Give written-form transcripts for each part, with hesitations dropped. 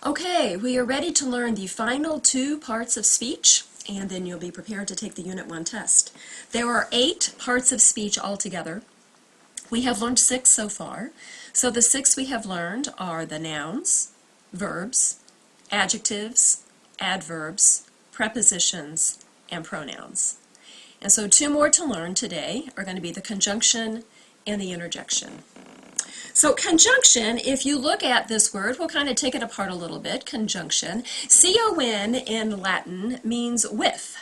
Okay, we are ready to learn the final two parts of speech, and then you'll be prepared to take the Unit 1 test. There are 8 parts of speech altogether. We have learned 6 so far. So the 6 we have learned are the nouns, verbs, adjectives, adverbs, prepositions, and pronouns. And so 2 more to learn today are going to be the conjunction and the interjection. So conjunction, if you look at this word, we'll kind of take it apart a little bit. Conjunction, C-O-N in Latin means with,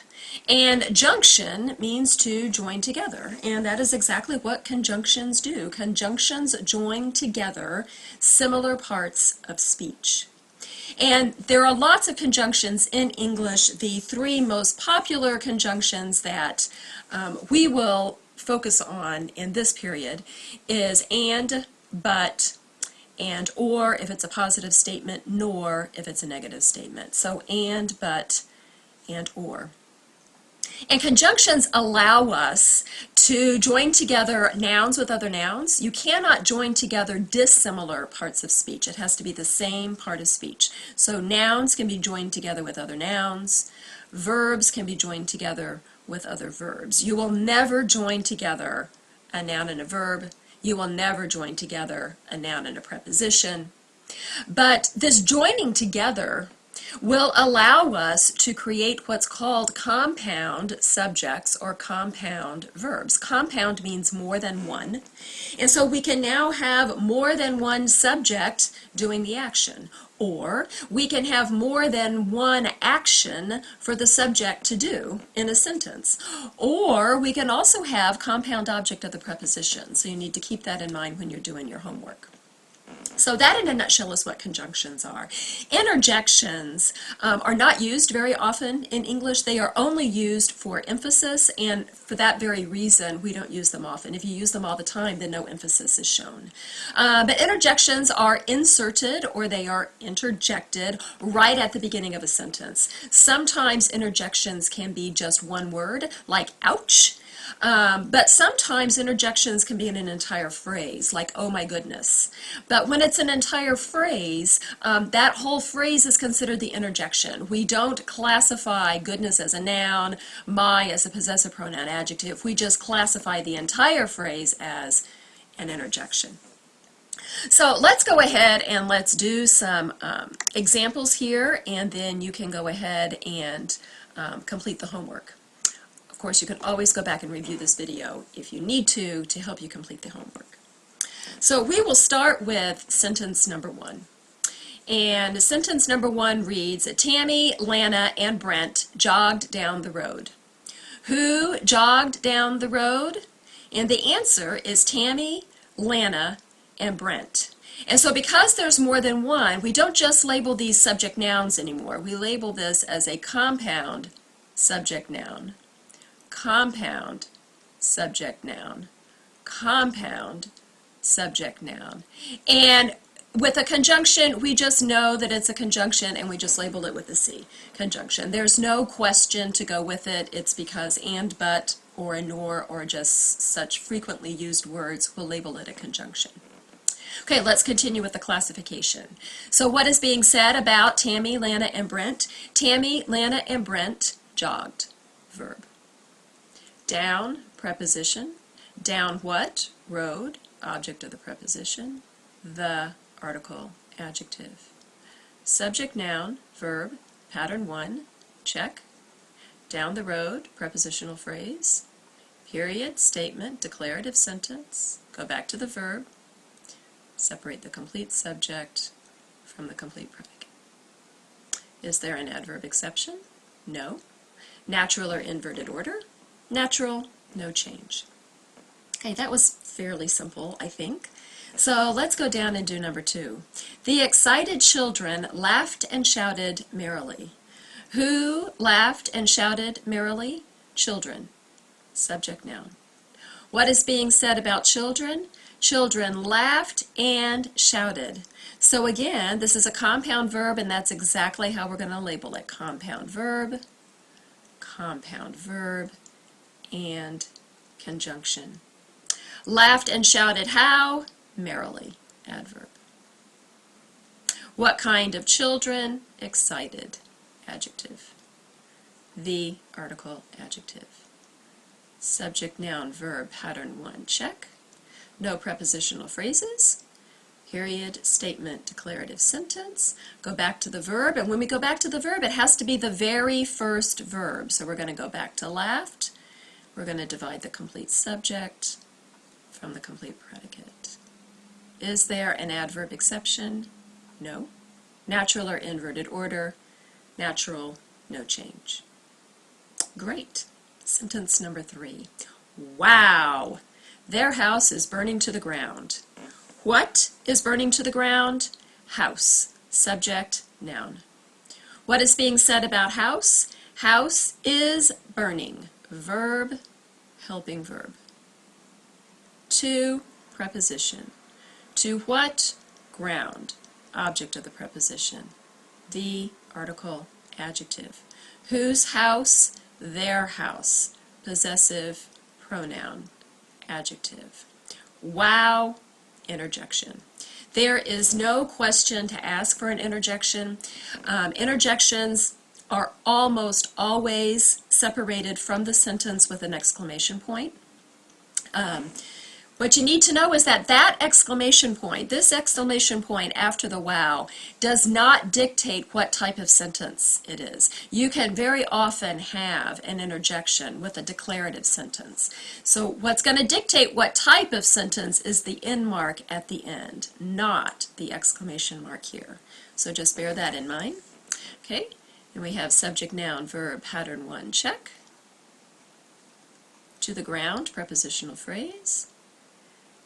and junction means to join together, and that is exactly what conjunctions do. Conjunctions join together similar parts of speech. And there are lots of conjunctions in English. The 3 most popular conjunctions that we will focus on in this period is and, but, and or if it's a positive statement, nor if it's a negative statement. So and, but, and or. And conjunctions allow us to join together nouns with other nouns. You cannot join together dissimilar parts of speech. It has to be the same part of speech. So nouns can be joined together with other nouns. Verbs can be joined together with other verbs. You will never join together a noun and a verb. You will never join together a noun and a preposition. But this joining together will allow us to create what's called compound subjects or compound verbs. Compound means more than one. And so we can now have more than one subject doing the action. Or we can have more than one action for the subject to do in a sentence. Or we can also have compound object of the preposition. So you need to keep that in mind when you're doing your homework. So that in a nutshell is what conjunctions are. Interjections are not used very often in English. They are only used for emphasis, and for that very reason we don't use them often. If you use them all the time, then no emphasis is shown. But interjections are inserted or they are interjected right at the beginning of a sentence. Sometimes interjections can be just one word, like ouch. But sometimes interjections can be in an entire phrase, like, oh my goodness. But when it's an entire phrase, that whole phrase is considered the interjection. We don't classify goodness as a noun, my as a possessive pronoun adjective. We just classify the entire phrase as an interjection. So let's go ahead and let's do some examples here, and then you can go ahead and complete the homework. Of course, you can always go back and review this video if you need to help you complete the homework. So we will start with sentence number 1. And sentence number 1 reads, Tammy, Lana, and Brent jogged down the road. Who jogged down the road? And the answer is Tammy, Lana, and Brent. And so because there's more than one, we don't just label these subject nouns anymore. We label this as a compound subject noun. Compound subject noun, compound subject noun. And with a conjunction, we just know that it's a conjunction and we just label it with a C, conjunction. There's no question to go with it. It's because and, but, or a nor, or just such frequently used words will label it a conjunction. Okay, let's continue with the classification. So what is being said about Tammy, Lana, and Brent? Tammy, Lana, and Brent jogged, verb. Down, preposition. Down what? Road, object of the preposition. The, article, adjective. Subject noun, verb, pattern 1, check. Down the road, prepositional phrase. Period, statement, declarative sentence. Go back to the verb. Separate the complete subject from the complete predicate. Is there an adverb exception? No. Natural or inverted order? Natural, no change. Okay, that was fairly simple, I think. So let's go down and do number 2. The excited children laughed and shouted merrily. Who laughed and shouted merrily? Children. Subject noun. What is being said about children? Children laughed and shouted. So again, this is a compound verb, and that's exactly how we're going to label it. Compound verb, and conjunction. Laughed and shouted how? Merrily, adverb. What kind of children? Excited. Adjective. The article adjective. Subject, noun, verb, pattern 1, check. No prepositional phrases. Period, statement, declarative sentence. Go back to the verb, and when we go back to the verb, it has to be the very first verb. So we're going to go back to laughed. We're going to divide the complete subject from the complete predicate. Is there an adverb exception? No. Natural or inverted order? Natural, no change. Great. Sentence number 3. Wow! Their house is burning to the ground. What is burning to the ground? House. Subject, noun. What is being said about house? House is burning. Verb, helping verb. To, preposition. To what? Ground. Object of the preposition. The article adjective. Whose house? Their house. Possessive pronoun. Adjective. Wow, interjection. There is no question to ask for an interjection. Interjections are almost always separated from the sentence with an exclamation point. What you need to know is that that exclamation point, this exclamation point after the wow, does not dictate what type of sentence it is. You can very often have an interjection with a declarative sentence. So what's going to dictate what type of sentence is the in mark at the end, not the exclamation mark here. So just bear that in mind. Okay, and we have subject, noun, verb, pattern 1, check. To the ground, prepositional phrase.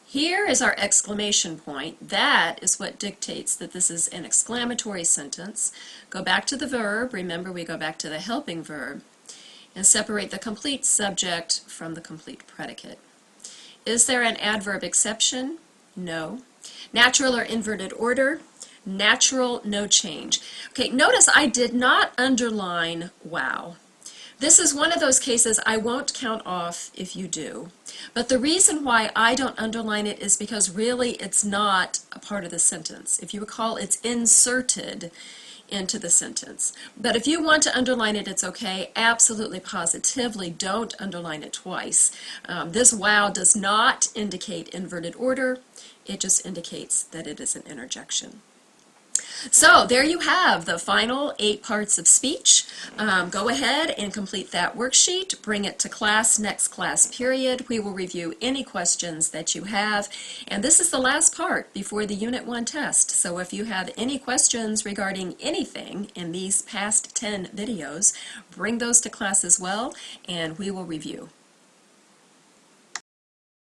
Here is our exclamation point. That is what dictates that this is an exclamatory sentence. Go back to the verb. Remember, we go back to the helping verb. And separate the complete subject from the complete predicate. Is there an adverb exception? No. Natural or inverted order? Natural, no change. Okay, notice I did not underline wow. This is one of those cases I won't count off if you do. But the reason why I don't underline it is because really it's not a part of the sentence. If you recall, it's inserted into the sentence. But if you want to underline it, it's okay. Absolutely, positively, don't underline it twice. This wow does not indicate inverted order. It just indicates that it is an interjection. So there you have the final 8 parts of speech. Go ahead and complete that worksheet. Bring it to class next class period. We will review any questions that you have. And this is the last part before the Unit 1 test. So if you have any questions regarding anything in these past 10 videos, bring those to class as well, and we will review.